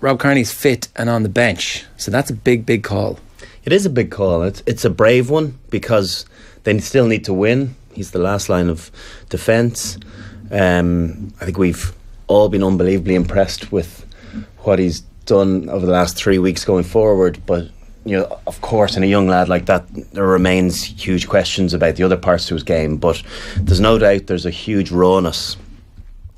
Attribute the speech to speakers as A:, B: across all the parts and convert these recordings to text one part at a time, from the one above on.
A: Rob Kearney's fit and on the bench, so that's a big call.
B: It is a big call. It's a brave one because they still need to win. He's the last line of defence. I think we've all been unbelievably impressed with what he's done over the last 3 weeks going forward, but of course, in a young lad like that, there remains huge questions about the other parts to his game. But there's no doubt there's a huge rawness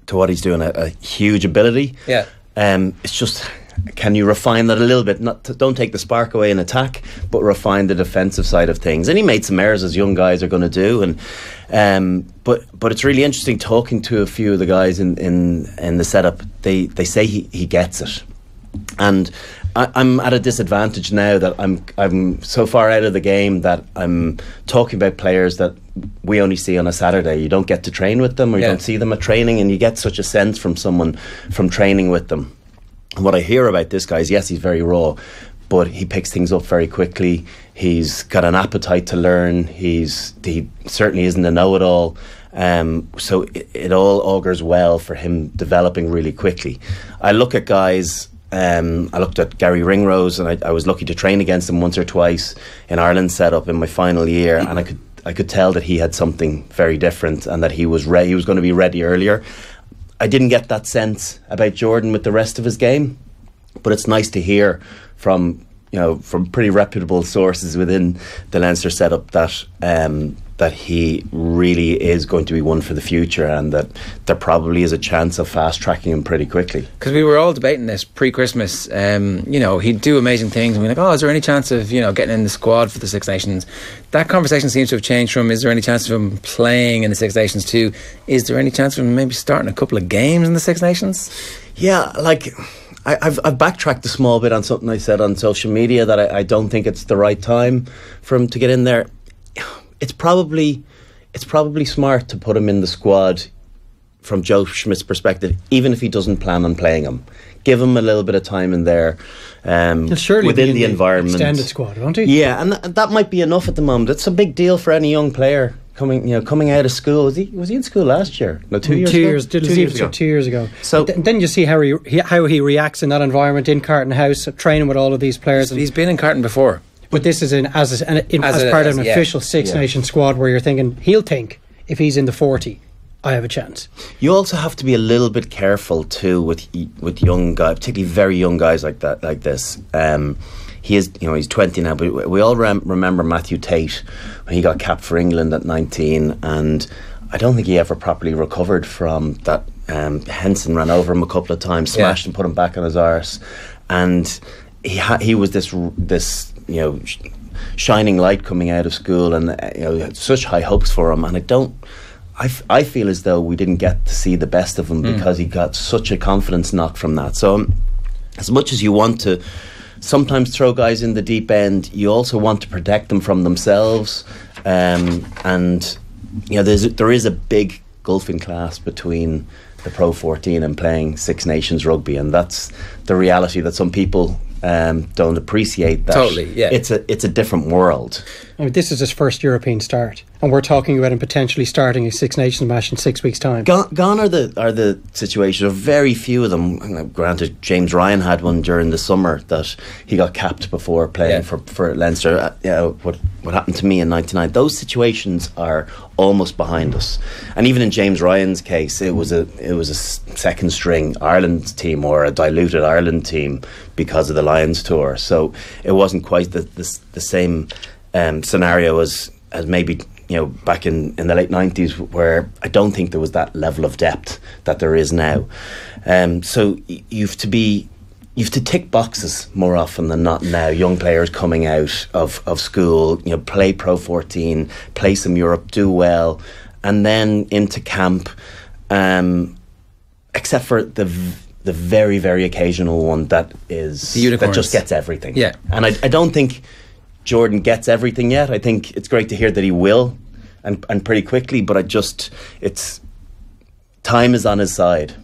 B: to what he's doing, a huge ability.
A: Yeah.
B: It's just, can you refine that a little bit? Don't take the spark away in attack, but refine the defensive side of things. And he made some errors, as young guys are going to do. But it's really interesting talking to a few of the guys in the setup. They say he gets it, and I'm at a disadvantage now that I'm so far out of the game that I'm talking about players that we only see on a Saturday. You don't get to train with them, or you don't see them at training, and you get such a sense from someone from training with them. And what I hear about this guy is, yes, he's very raw, but he picks things up very quickly. He's got an appetite to learn. He certainly isn't a know-it-all. So it all augurs well for him developing really quickly. I look at guys. I looked at Gary Ringrose, and I was lucky to train against him once or twice in Ireland setup in my final year, and I could tell that he had something very different and that he was going to be ready earlier. I didn't get that sense about Jordan with the rest of his game, but it's nice to hear from pretty reputable sources within the Leinster setup that he really is going to be one for the future, and that there probably is a chance of fast tracking him pretty quickly.
A: Because we were all debating this pre-Christmas. He'd do amazing things, and we're like, oh, is there any chance of getting in the squad for the Six Nations? That conversation seems to have changed from, is there any chance of him playing in the Six Nations, to, is there any chance of him maybe starting a couple of games in the Six Nations?
B: Yeah, like I've backtracked a small bit on something I said on social media, that I don't think it's the right time for him to get in there. It's probably smart to put him in the squad from Joe Schmidt's perspective, even if he doesn't plan on playing him. Give him a little bit of time in there, within the environment.
C: Extended squad, won't he?
B: Yeah, and that might be enough at the moment. It's a big deal for any young player coming out of school. Was he in school last year? No, 2 years ago.
C: 2 years ago. 2 years ago.
B: So
C: then you see how he reacts in that environment in Carton House, training with all of these players.
A: He's been in Carton before.
C: But this is as part of an official Six Nation squad, where you're thinking, he'll think, if he's in the 40, I have a chance. You
B: also have to be a little bit careful too with young guys, particularly very young guys like this. He is, he's 20 now, but we all remember Matthew Tate when he got capped for England at 19, and I don't think he ever properly recovered from that. Henson ran over him a couple of times, smashed and put him back on his arse, and he was this shining light coming out of school, and had such high hopes for him. And I feel as though we didn't get to see the best of him because he got such a confidence knock from that. So as much as you want to sometimes throw guys in the deep end, you also want to protect them from themselves. And there is a big gulf in class between the Pro 14 and playing Six Nations rugby, and that's the reality that some people don't appreciate. That
A: totally, yeah.
B: It's a different world.
C: I mean, this is his first European start, and we're talking about him potentially starting a Six Nations match in 6 weeks' time.
B: Gone are the situations. Very few of them. Granted, James Ryan had one during the summer that he got capped before playing for Leinster. What happened to me in '99? Those situations are almost behind us. And even in James Ryan's case, it was a second string Ireland team, or a diluted Ireland team, because of the Lions tour. So it wasn't quite the same scenario as maybe back in the late 90s, where I don't think there was that level of depth that there is now. So you have to tick boxes more often than not now. Young players coming out of school, play Pro 14, play some Europe, do well, and then into camp, except for the very, very occasional one that just gets everything.
A: Yeah.
B: And I don't think Jordan gets everything yet. I think it's great to hear that he will, and pretty quickly, but time is on his side.